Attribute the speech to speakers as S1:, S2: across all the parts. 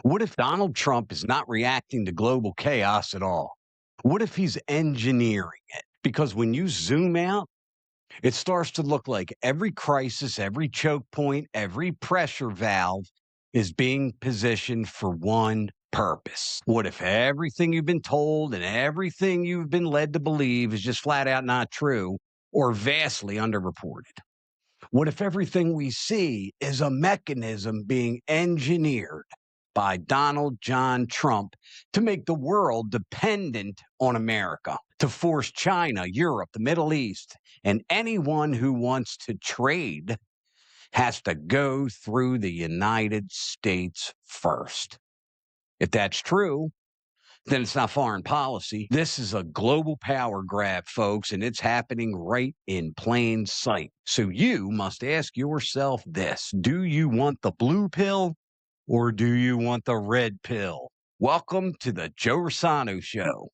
S1: What if Donald Trump is not reacting to global chaos at all? What if he's engineering it? Because when you zoom out, it starts to look like every crisis, every choke point, every pressure valve is being positioned for one purpose. What if everything you've been told and everything you've been led to believe is just flat out not true or vastly underreported? What if everything we see is a mechanism being engineered by Donald John Trump to make the world dependent on America, to force China, Europe, the Middle East, and anyone who wants to trade has to go through the United States first? If that's true, then it's not foreign policy. This is a global power grab, folks, and it's happening right in plain sight. So you must ask yourself this: do you want the blue pill or do you want the red pill? Welcome to the Joe Rossano Show.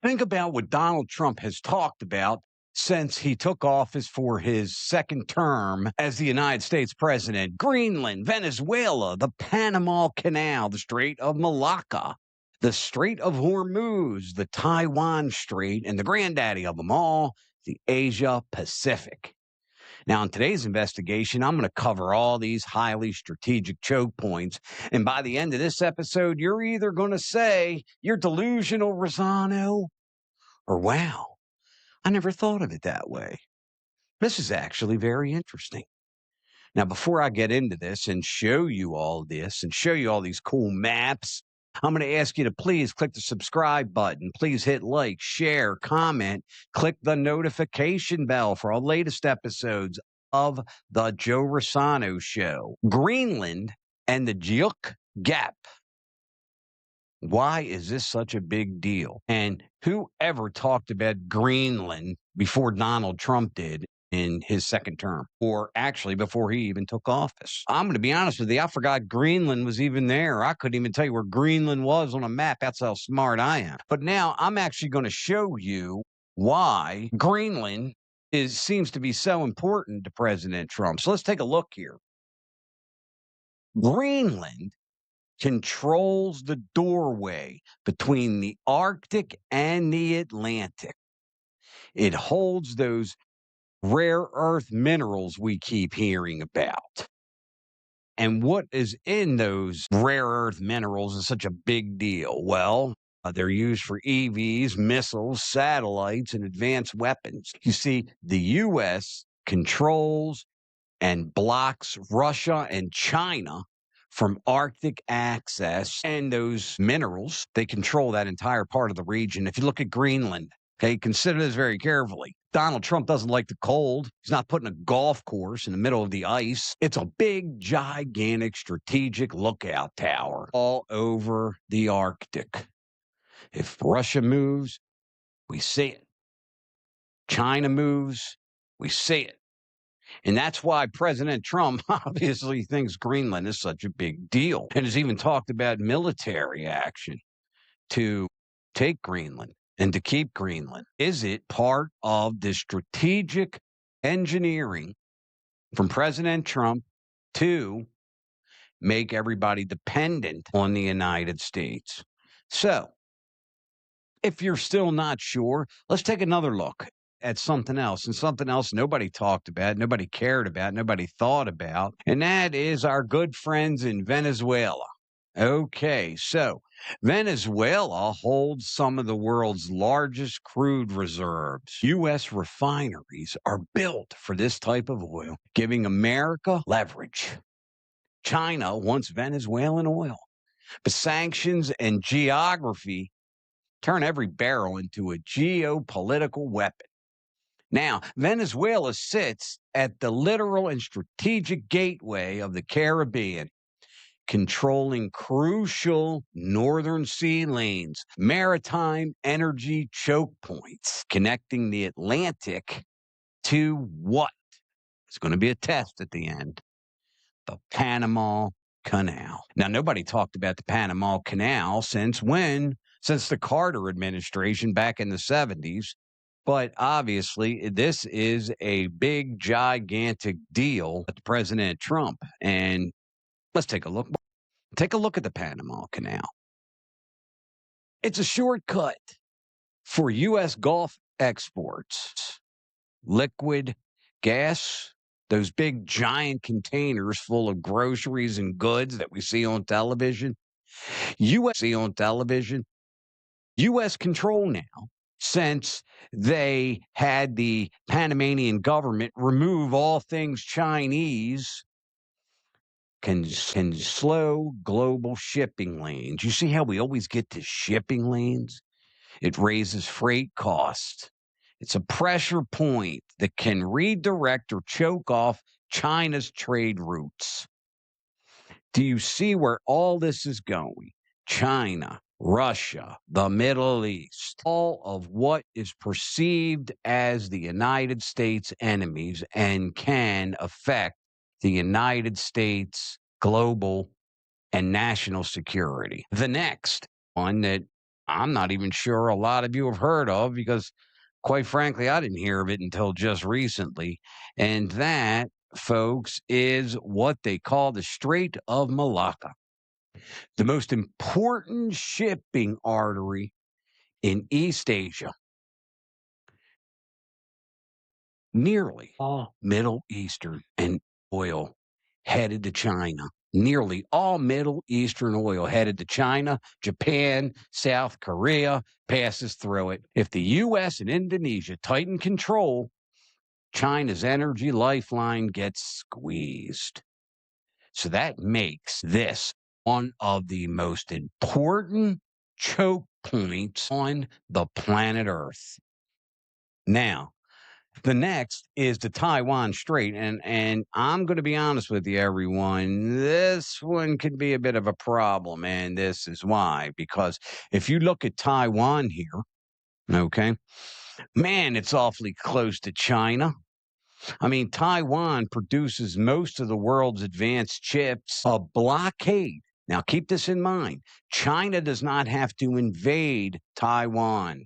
S1: Think about what Donald Trump has talked about since he took office for his second term as the United States president. Greenland, Venezuela, the Panama Canal, the Strait of Malacca, the Strait of Hormuz, the Taiwan Strait, and the granddaddy of them all, the Asia Pacific. Now, in today's investigation, I'm going to cover all these highly strategic choke points. And by the end of this episode, you're either going to say you're delusional, Rossano, or wow, I never thought of it that way. This is actually very interesting. Now, before I get into this and show you all this and show you all these cool maps, I'm going to ask you to please click the subscribe button. Please hit like, share, comment, click the notification bell for our latest episodes of the Joe Rossano Show. Greenland and the Juk Gap. Why is this such a big deal? And who ever talked about Greenland before Donald Trump did in his second term, or actually before he even took office? I'm going to be honest with you. I forgot Greenland was even there. I couldn't even tell you where Greenland was on a map. That's how smart I am. But now I'm actually going to show you why Greenland seems to be so important to President Trump. So let's take a look here. Greenland controls the doorway between the Arctic and the Atlantic. It holds those rare earth minerals we keep hearing about. And what is in those rare earth minerals is such a big deal? Well, they're used for EVs, missiles, satellites, and advanced weapons. You see, the U.S. controls and blocks Russia and China from Arctic access and those minerals. They control that entire part of the region. If you look at Greenland, okay, consider this very carefully. Donald Trump doesn't like the cold. He's not putting a golf course in the middle of the ice. It's a big, gigantic strategic lookout tower all over the Arctic. If Russia moves, we see it. China moves, we see it. And that's why President Trump obviously thinks Greenland is such a big deal and has even talked about military action to take Greenland and to keep Greenland. Is it part of the strategic engineering from President Trump to make everybody dependent on the United States? So, if you're still not sure, let's take another look at something else, and something else nobody talked about, nobody cared about, nobody thought about, and that is our good friends in Venezuela. Okay, so Venezuela holds some of the world's largest crude reserves. U.S. refineries are built for this type of oil, giving America leverage. China wants Venezuelan oil, but sanctions and geography turn every barrel into a geopolitical weapon. Now, Venezuela sits at the literal and strategic gateway of the Caribbean, controlling crucial northern sea lanes, maritime energy choke points, connecting the Atlantic to what? It's going to be a test at the end. The Panama Canal. Now, nobody talked about the Panama Canal since when? Since the Carter administration back in the 70s. But obviously, this is a big, gigantic deal with President Trump. And let's take a look. Take a look at the Panama Canal. It's a shortcut for U.S. Gulf exports, liquid gas, those big giant containers full of groceries and goods that we see on television. U.S. control now, since they had the Panamanian government remove all things Chinese, can slow global shipping lanes. You see how we always get to shipping lanes? It raises freight costs. It's a pressure point that can redirect or choke off China's trade routes. Do you see where all this is going? China, Russia, the Middle East, all of what is perceived as the United States enemies and can affect the United States global and national security. The next one that I'm not even sure a lot of you have heard of because, quite frankly, I didn't hear of it until just recently. And that, folks, is what they call the Strait of Malacca, the most important shipping artery in East Asia. Nearly all Middle Eastern and oil headed to China. Nearly all Middle Eastern oil headed to China, Japan, South Korea passes through it. If the U.S. and Indonesia tighten control, China's energy lifeline gets squeezed. So that makes this one of the most important choke points on the planet Earth. Now, the next is the Taiwan Strait, and I'm going to be honest with you, everyone. This one could be a bit of a problem, and this is why. Because if you look at Taiwan here, okay, man, it's awfully close to China. I mean, Taiwan produces most of the world's advanced chips. A blockade. Now, keep this in mind. China does not have to invade Taiwan.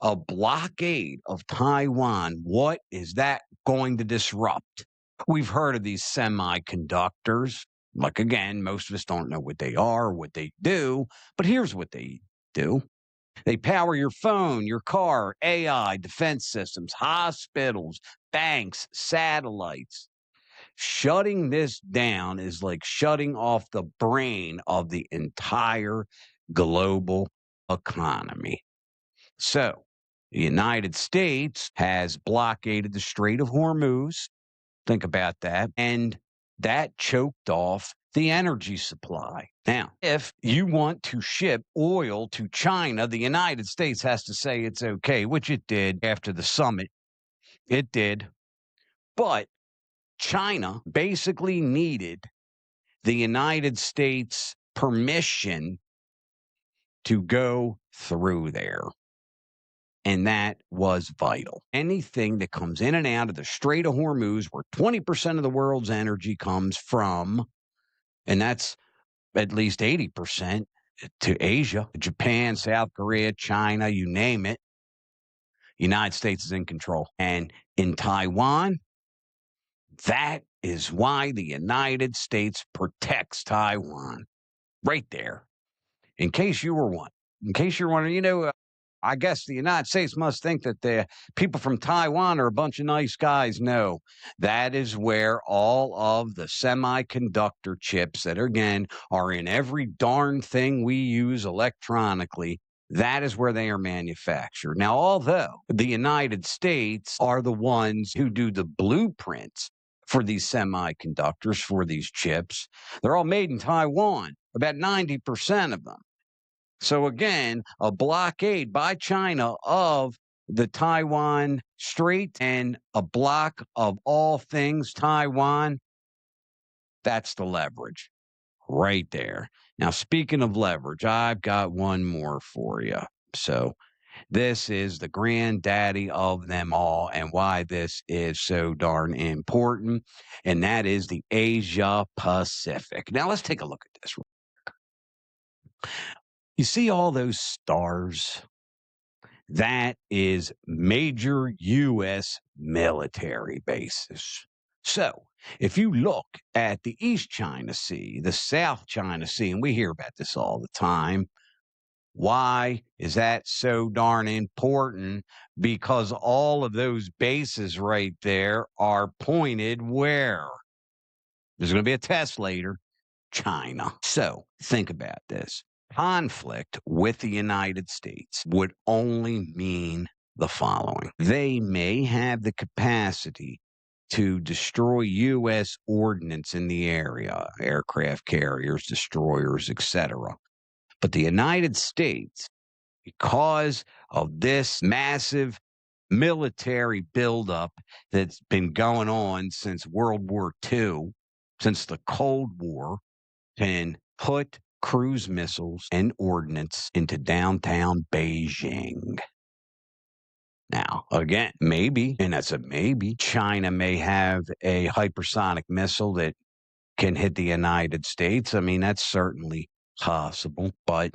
S1: A blockade of Taiwan, what is that going to disrupt? We've heard of these semiconductors. Like, again, most of us don't know what they are, what they do, but here's what they do. They power your phone, your car, AI, defense systems, hospitals, banks, satellites. Shutting this down is like shutting off the brain of the entire global economy. So, the United States has blockaded the Strait of Hormuz. Think about that. And that choked off the energy supply. Now, if you want to ship oil to China, the United States has to say it's okay, which it did after the summit. It did. But China basically needed the United States permission to go through there. And that was vital. Anything that comes in and out of the Strait of Hormuz, where 20% of the world's energy comes from, and that's at least 80% to Asia, Japan, South Korea, China, you name it, United States is in control. And in Taiwan, that is why the United States protects Taiwan. Right there. In case you were wondering. In case you're wondering, I guess the United States must think that the people from Taiwan are a bunch of nice guys. No, that is where all of the semiconductor chips that, again, are in every darn thing we use electronically, that is where they are manufactured. Now, although the United States are the ones who do the blueprints for these semiconductors, for these chips, they're all made in Taiwan, about 90% of them. So again, a blockade by China of the Taiwan Strait and a block of all things Taiwan, that's the leverage right there. Now, speaking of leverage, I've got one more for you. So this is the granddaddy of them all and why this is so darn important. And that is the Asia Pacific. Now, let's take a look at this. You see all those stars? That is major U.S. military bases. So, if you look at the East China Sea, the South China Sea, and we hear about this all the time, why is that so darn important? Because all of those bases right there are pointed where? There's going to be a test later. China. So think about this. Conflict with the United States would only mean the following. They may have the capacity to destroy U.S. ordnance in the area, aircraft carriers, destroyers, etc. But the United States, because of this massive military buildup that's been going on since World War II, since the Cold War, can put cruise missiles and ordnance into downtown Beijing. Now, again, maybe, and that's a maybe, China may have a hypersonic missile that can hit the United States. I mean, that's certainly possible, but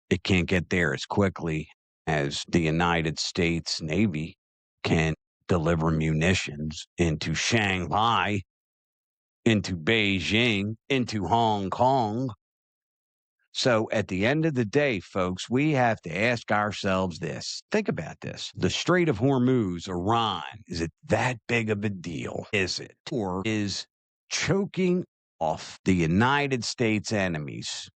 S1: it can't get there as quickly as the United States Navy can deliver munitions into Shanghai, into Beijing, into Hong Kong. So at the end of the day, folks, we have to ask ourselves this. Think about this. The Strait of Hormuz, Iran, is it that big of a deal? Is it? Or is choking off the United States enemies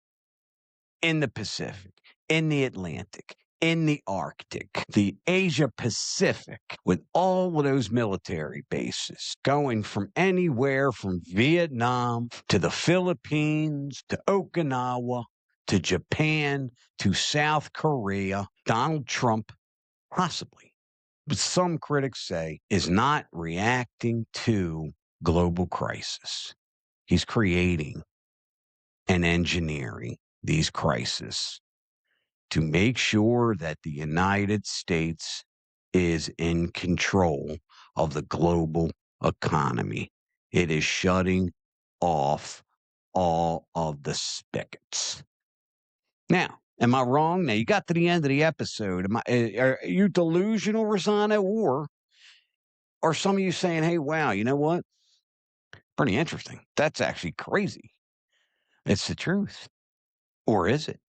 S1: in the Pacific, in the Atlantic, in the Arctic, the Asia Pacific, with all of those military bases going from anywhere from Vietnam to the Philippines to Okinawa to Japan to South Korea, Donald Trump, possibly, but some critics say, is not reacting to global crisis. He's creating and engineering these crises to make sure that the United States is in control of the global economy. It is shutting off all of the spigots. Now, am I wrong? Now, you got to the end of the episode. Are you delusional, Rossano? Or are some of you saying, hey, wow, you know what? Pretty interesting. That's actually crazy. It's the truth. Or is it?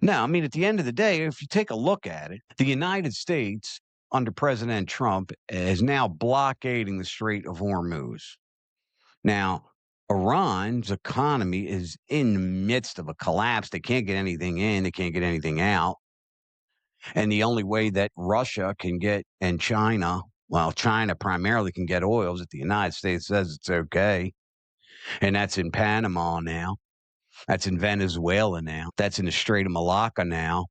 S1: Now, I mean, at the end of the day, if you take a look at it, the United States under President Trump is now blockading the Strait of Hormuz. Now, Iran's economy is in the midst of a collapse. They can't get anything in, they can't get anything out. And the only way that Russia can get, and China, well, China primarily can get oil is if the United States says it's okay. And that's in Panama now. That's in Venezuela now. That's in the Strait of Malacca now.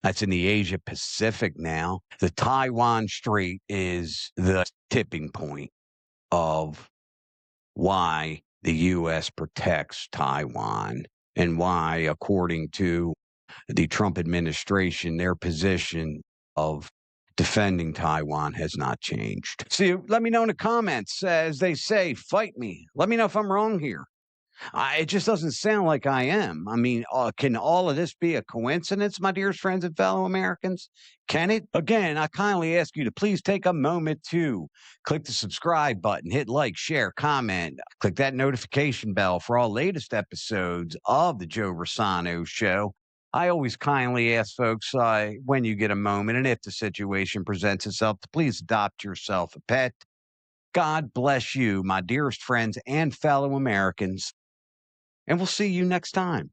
S1: That's in the Asia Pacific now. The Taiwan Strait is the tipping point of why the U.S. protects Taiwan and why, according to the Trump administration, their position of defending Taiwan has not changed. See, let me know in the comments. As they say, fight me. Let me know if I'm wrong here. It just doesn't sound like I am. I mean, can all of this be a coincidence, my dearest friends and fellow Americans? Can it? Again, I kindly ask you to please take a moment to click the subscribe button, hit like, share, comment, click that notification bell for all latest episodes of the Joe Rossano Show. I always kindly ask folks when you get a moment and if the situation presents itself, to please adopt yourself a pet. God bless you, my dearest friends and fellow Americans. And we'll see you next time.